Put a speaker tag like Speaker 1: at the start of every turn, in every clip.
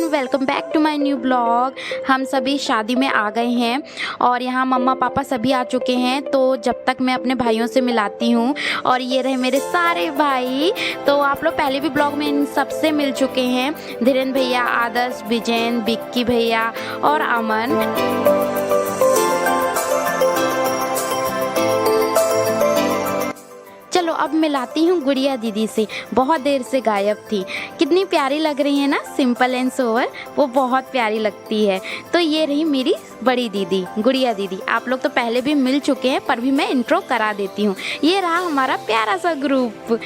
Speaker 1: Welcome back to my new blog. हम सभी शादी में आ गए हैं और यहाँ मम्मा पापा सभी आ चुके हैं। तो जब तक मैं अपने भाइयों से मिलाती हूँ। और ये रहे मेरे सारे भाई। तो आप लोग पहले भी ब्लॉग में इन सबसे मिल चुके हैं, धीरेन्द्र भैया, आदर्श, विजयन, बिक्की भैया और अमन। चलो अब मिलाती हूँ गुड़िया दीदी से, बहुत देर से गायब थी। कितनी प्यारी लग रही है ना, सिंपल एंड सोवर, वो बहुत प्यारी लगती है। तो ये रही मेरी बड़ी दीदी गुड़िया दीदी। आप लोग तो पहले भी मिल चुके हैं पर भी मैं इंट्रो करा देती हूँ। ये रहा हमारा प्यारा सा ग्रुप।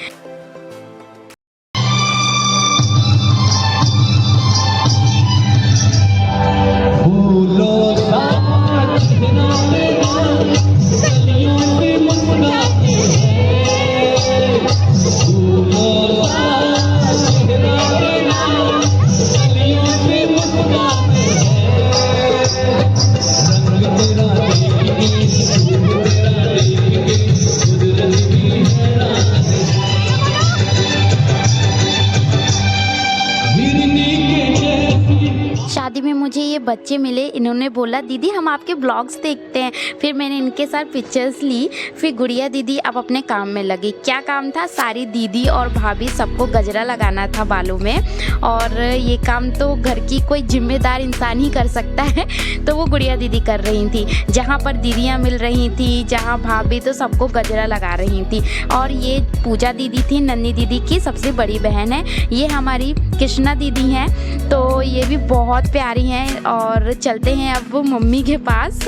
Speaker 1: शादी में मुझे ये बच्चे मिले, इन्होंने बोला दीदी हम आपके ब्लॉग्स देखते हैं। फिर मैंने इनके साथ पिक्चर्स ली। फिर गुड़िया दीदी अब अपने काम में लगी। क्या काम था? सारी दीदी और भाभी सबको गजरा लगाना था बालों में। और ये काम तो घर की कोई जिम्मेदार इंसान ही कर सकता है, तो वो गुड़िया दीदी कर रही थी। जहाँ पर दीदियाँ मिल रही थी, जहाँ भाभी, तो सबको गजरा लगा रही थी। और ये पूजा दीदी थी, नन्ही दीदी की सबसे बड़ी बहन है। ये हमारी कृष्णा दीदी हैं, तो ये भी बहुत प्यारी हैं। और चलते हैं अब मम्मी के पास।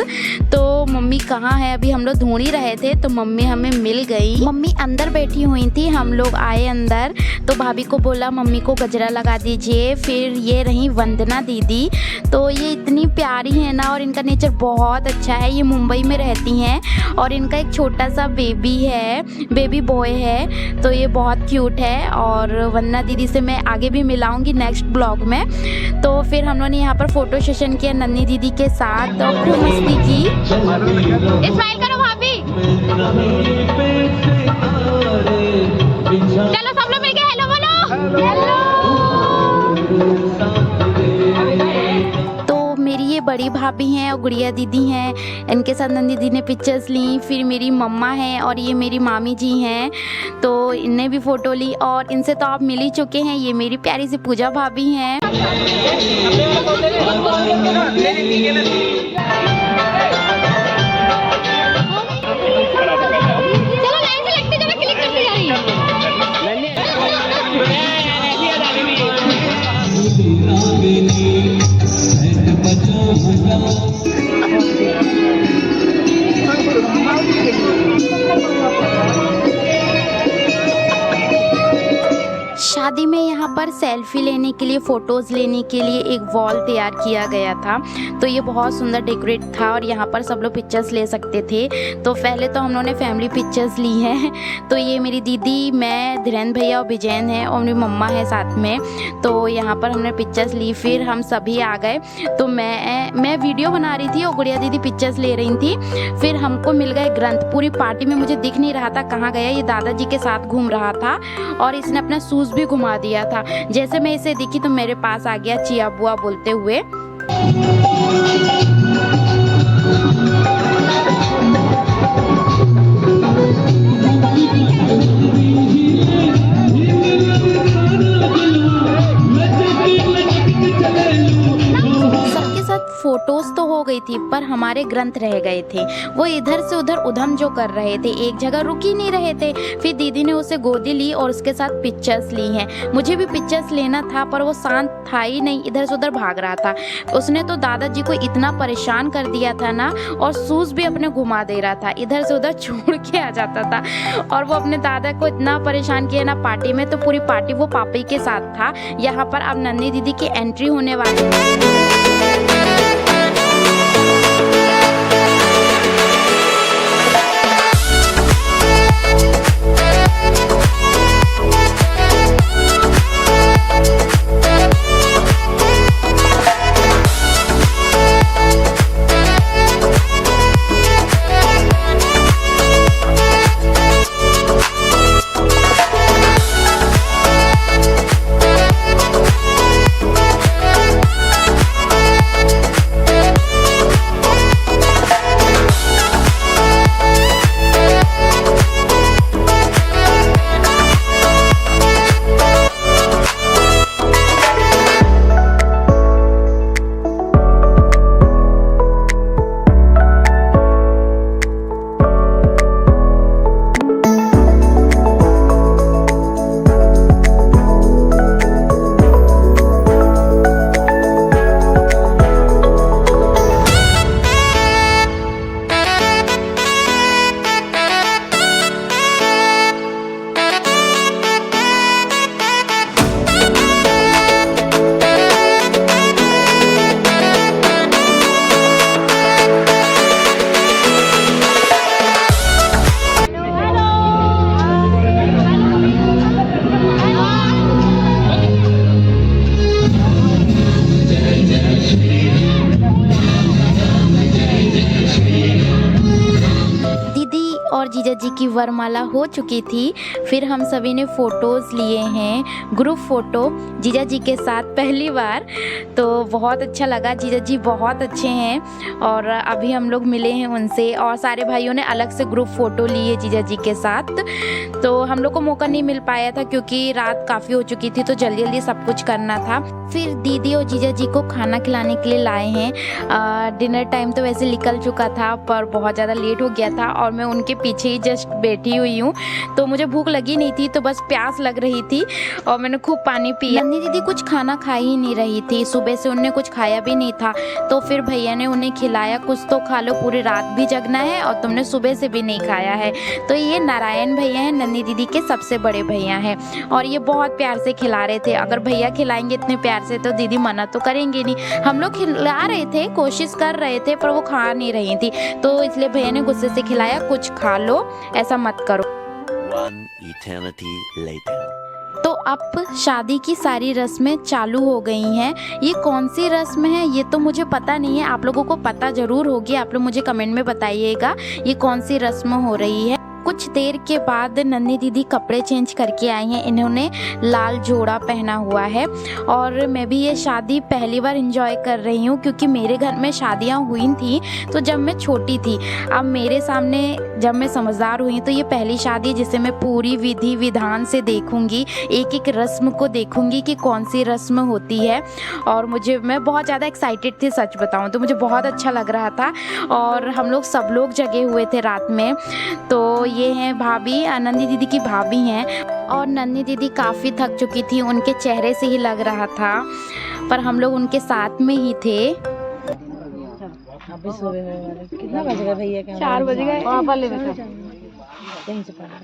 Speaker 1: तो मम्मी कहाँ है? अभी हम लोग ढूंढ ही रहे थे तो मम्मी हमें मिल गई। मम्मी अंदर बैठी हुई थी, हम लोग आए अंदर तो भाभी को बोला मम्मी को गजरा लगा दीजिए। फिर ये रही वंदना दीदी, तो ये इतनी प्यारी है ना और इनका नेचर बहुत अच्छा है। ये मुंबई में रहती हैं और इनका एक छोटा सा बेबी है, बेबी बॉय है, तो ये बहुत क्यूट है। और वंदना दीदी से मैं आगे भी मिलाऊंगी नेक्स्ट ब्लॉग में। तो फिर हम लोगों ने यहाँ पर फोटो सेशन किया नन्ही दीदी के साथ और खूब मस्ती की। स्माइल करो भाभी, चलो सब लोग मिलके हेलो बोलो। तो मेरी ये बड़ी भाभी हैं और गुड़िया दीदी हैं, इनके साथ नन्ही दीदी ने पिक्चर्स ली। फिर मेरी मम्मा हैं और ये मेरी मामी जी हैं, तो इनने भी फ़ोटो ली। और इनसे तो आप मिल ही चुके हैं, ये मेरी प्यारी सी पूजा भाभी हैं। शादी में यहाँ पर सेल्फी लेने के लिए, फ़ोटोज़ लेने के लिए एक वॉल तैयार किया गया था। तो ये बहुत सुंदर डेकोरेट था और यहाँ पर सब लोग पिक्चर्स ले सकते थे। तो पहले तो हम लोगों ने फैमिली पिक्चर्स ली हैं। तो ये मेरी दीदी, मैं, धीरेन्द्र भैया और विजयन है और मेरी मम्मा है साथ में। तो यहाँ पर हमने पिक्चर्स ली। फिर हम सभी आ गए। तो मैं वीडियो बना रही थी और गुड़िया दीदी पिक्चर्स ले रही थी। फिर हमको मिल गए ग्रंथ। पूरी पार्टी में मुझे दिख नहीं रहा था कहाँ गया। ये दादाजी के साथ घूम रहा था और इसने अपना शूज़ भी घुमा दिया था। जैसे मैं इसे दिखी तो मेरे पास आ गया चिया बुआ बोलते हुए। फोटोज तो हो गई थी पर हमारे ग्रंथ रह गए थे। वो इधर से उधर उधम जो कर रहे थे, एक जगह रुक ही नहीं रहे थे। फिर दीदी ने उसे गोदी ली और उसके साथ पिक्चर्स ली हैं। मुझे भी पिक्चर्स लेना था पर वो शांत था ही नहीं, इधर से उधर भाग रहा था। उसने तो दादाजी को इतना परेशान कर दिया था ना, और शूज़ भी अपने घुमा दे रहा था, इधर से उधर छोड़ के आ जाता था। और वो अपने दादा को इतना परेशान किया ना पार्टी में, तो पूरी पार्टी वो पापी के साथ था। यहाँ पर अब नन्ही दीदी की एंट्री होने वाली है। और जीजा जी की वरमाला हो चुकी थी। फिर हम सभी ने फ़ोटोज़ लिए हैं, ग्रुप फ़ोटो जीजा जी के साथ पहली बार, तो बहुत अच्छा लगा। जीजा जी बहुत अच्छे हैं और अभी हम लोग मिले हैं उनसे, और सारे भाइयों ने अलग से ग्रुप फ़ोटो लिए जीजा जी के साथ। तो हम लोग को मौका नहीं मिल पाया था क्योंकि रात काफ़ी हो चुकी थी, तो जल्दी जल्दी सब कुछ करना था। फिर दीदी और जीजा जी को खाना खिलाने के लिए लाए हैं। डिनर टाइम तो वैसे निकल चुका था पर बहुत ज़्यादा लेट हो गया था और मैं उनके पीछे ही जस्ट बैठी हुई हूँ, तो मुझे भूख लगी नहीं थी, तो बस प्यास लग रही थी और मैंने खूब पानी पिया। नन्ही दीदी कुछ खाना खा ही नहीं रही थी, सुबह से उन्होंने कुछ खाया भी नहीं था, तो फिर भैया ने उन्हें खिलाया, कुछ तो खा लो, पूरी रात भी जगना है और तुमने सुबह से भी नहीं खाया है। तो ये नारायण भैया हैं, नन्ही दीदी के सबसे बड़े भैया हैं, और ये बहुत प्यार से खिला रहे थे। अगर भैया खिलाएंगे इतने प्यार से तो दीदी मना तो करेंगे नहीं। हम लोग खिला रहे थे, कोशिश कर रहे थे, पर वो खा नहीं रही थी, तो इसलिए भैया ने गुस्से से खिलाया, कुछ खा लो, ऐसा मत करो।
Speaker 2: One eternity later.
Speaker 1: तो अब शादी की सारी रस्में चालू हो गई हैं। ये कौन सी रस्म है ये तो मुझे पता नहीं है, आप लोगों को पता ज़रूर होगी, आप लोग मुझे कमेंट में बताइएगा ये कौन सी रस्म हो रही है। कुछ देर के बाद नन्ही दीदी कपड़े चेंज करके आई हैं, इन्होंने लाल जोड़ा पहना हुआ है, और मैं भी ये शादी पहली बार एंजॉय कर रही हूँ क्योंकि मेरे घर में शादियाँ हुई थी तो जब मैं छोटी थी। अब मेरे सामने जब मैं समझदार हुई तो ये पहली शादी है जिसे मैं पूरी विधि विधान से देखूँगी, एक एक रस्म को देखूँगी कि कौन सी रस्म होती है। और मैं बहुत ज़्यादा एक्साइटेड थी, सच बताऊँ तो मुझे बहुत अच्छा लग रहा था, और हम लोग सब लोग जगे हुए थे रात में। तो ये हैं भाभी, नन्ही दीदी की भाभी हैं, और नन्ही दीदी काफ़ी थक चुकी थी, उनके चेहरे से ही लग रहा था, पर हम लोग उनके साथ में ही थे।
Speaker 3: अभी सुबह होने वाले, कितना बज गया भैया?
Speaker 4: 4 बज गए। वहाँ पर ले बैठो।
Speaker 3: कहीं से पढ़ा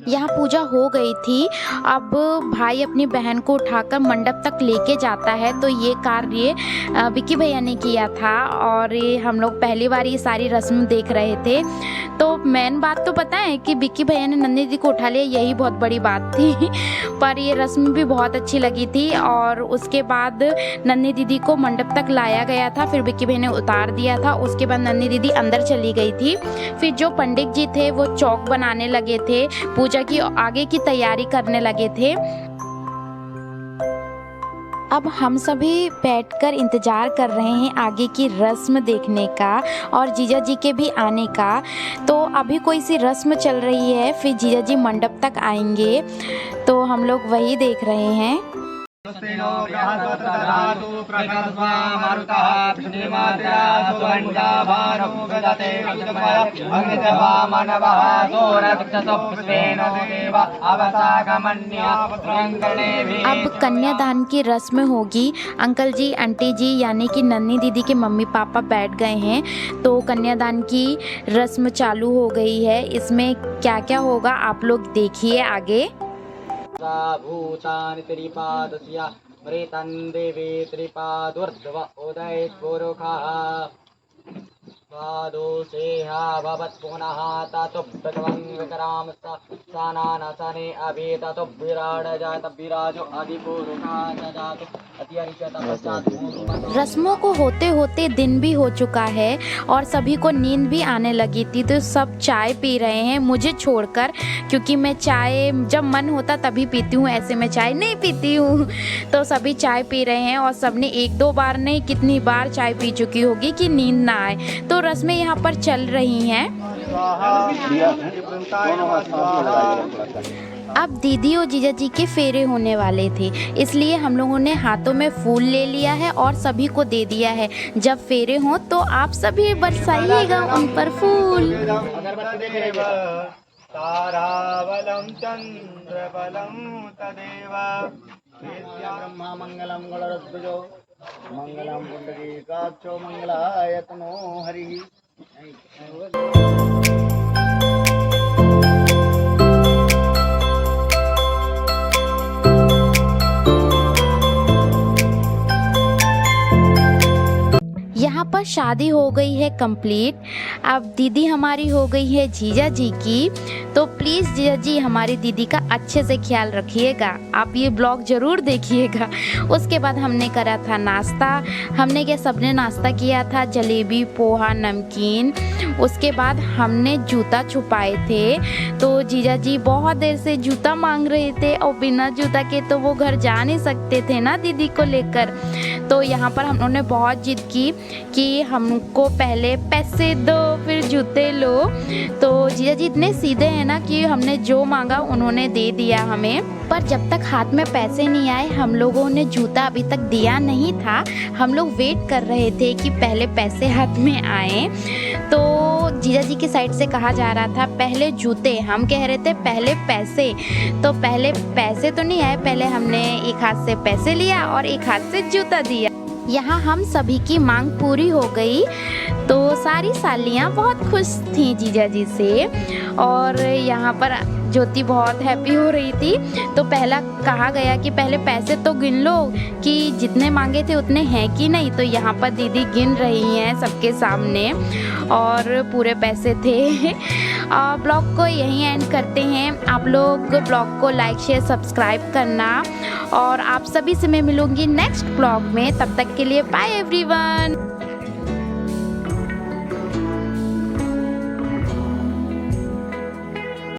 Speaker 1: यहाँ पूजा हो गई थी। अब भाई अपनी बहन को उठाकर मंडप तक लेके जाता है, तो ये कार्य विक्की भैया ने किया था, और ये हम लोग पहली बार ये सारी रस्म देख रहे थे। तो मेन बात तो पता है कि विक्की भैया ने नन्ही दीदी को उठा लिया, यही बहुत बड़ी बात थी पर ये रस्म भी बहुत अच्छी लगी थी। और उसके बाद नन्ही दीदी को मंडप तक लाया गया था, फिर विक्की भैया ने उतार दिया था। उसके बाद नन्ही दीदी अंदर चली गई थी। फिर जो पंडित जी थे वो चौक बनाने लगे थे, पूजा की आगे की तैयारी करने लगे थे। अब हम सभी बैठकर इंतज़ार कर रहे हैं आगे की रस्म देखने का और जीजा जी के भी आने का। तो अभी कोई सी रस्म चल रही है, फिर जीजा जी मंडप तक आएंगे, तो हम लोग वही देख रहे हैं। अब कन्यादान की रस्म होगी। अंकल जी, आंटी जी यानी कि नन्ही दीदी के मम्मी पापा बैठ गए हैं, तो कन्यादान की रस्म चालू हो गई है। इसमें क्या क्या होगा आप लोग देखिए आगे।
Speaker 5: भूतानि त्रिपादस्य मृतं देवी त्रिपादोर्ध्व उदय पुरुषः द्वादशेहा भवत् पुनः ततो प्रथमं विक्राम सानानसने अभि ततो विराड जात विराजो अधिपुरुषः जातो अतिरिक्त पश्चात्।
Speaker 1: रस्मों को होते होते दिन भी हो चुका है और सभी को नींद भी आने लगी थी, तो सब चाय पी रहे हैं मुझे छोड़कर, क्योंकि मैं चाय जब मन होता तभी पीती हूँ, ऐसे मैं चाय नहीं पीती हूँ। तो सभी चाय पी रहे हैं और सबने 1-2 बार नहीं कितनी बार चाय पी चुकी होगी कि नींद ना आए। तो रस्में यहाँ पर चल रही हैं। अब दीदी और जीजा जी के फेरे होने वाले थे, इसलिए हम लोगों ने हाथों में फूल ले लिया है और सभी को दे दिया है। जब फेरे हों तो आप सभी बरसाइएगा उन पर फूल।
Speaker 5: ताराबलं चंद्रबलं तदेव ब्रह्मा मंगलम गणरध्वजो मंगलम पुंडरीकाक्षो मंगलायतनो हरिः।
Speaker 1: यहाँ पर शादी हो गई है कंप्लीट। अब दीदी हमारी हो गई है जीजा जी की। तो प्लीज़ जीजा जी हमारी दीदी का अच्छे से ख्याल रखिएगा, आप ये ब्लॉग ज़रूर देखिएगा। उसके बाद हमने करा था नाश्ता। हमने क्या सबने नाश्ता किया था, जलेबी, पोहा, नमकीन। उसके बाद हमने जूता छुपाए थे। तो जीजा जी बहुत देर से जूता मांग रहे थे और बिना जूता के तो वो घर जा नहीं सकते थे ना दीदी को लेकर। तो यहाँ पर हम लोगों ने बहुत जिद की कि हमको पहले पैसे दो फिर जूते लो। तो जीजा जी इतने सीधे हैं ना कि हमने जो मांगा उन्होंने दे दिया हमें। पर जब तक हाथ में पैसे नहीं आए हम लोगों ने जूता अभी तक दिया नहीं था। हम लोग वेट कर रहे थे कि पहले पैसे हाथ में आए। तो जीजा जी की साइड से कहा जा रहा था पहले जूते, हम कह रहे थे पहले पैसे। तो पहले पैसे तो नहीं आए, पहले हमने एक हाथ से पैसे लिया और एक हाथ से जूता दिया। यहाँ हम सभी की मांग पूरी हो गई। तो सारी सालियाँ बहुत खुश थी जीजा जी से। और यहाँ पर ज्योति बहुत हैप्पी हो रही थी। तो पहला कहा गया कि पहले पैसे तो गिन लो कि जितने मांगे थे उतने हैं कि नहीं। तो यहाँ पर दीदी गिन रही हैं सबके सामने और पूरे पैसे थे। ब्लॉग को यहीं एंड करते हैं। आप लोग ब्लॉग को लाइक शेयर सब्सक्राइब करना और आप सभी से मैं मिलूँगी नेक्स्ट ब्लॉग में। तब तक के लिए बाय एवरीवन।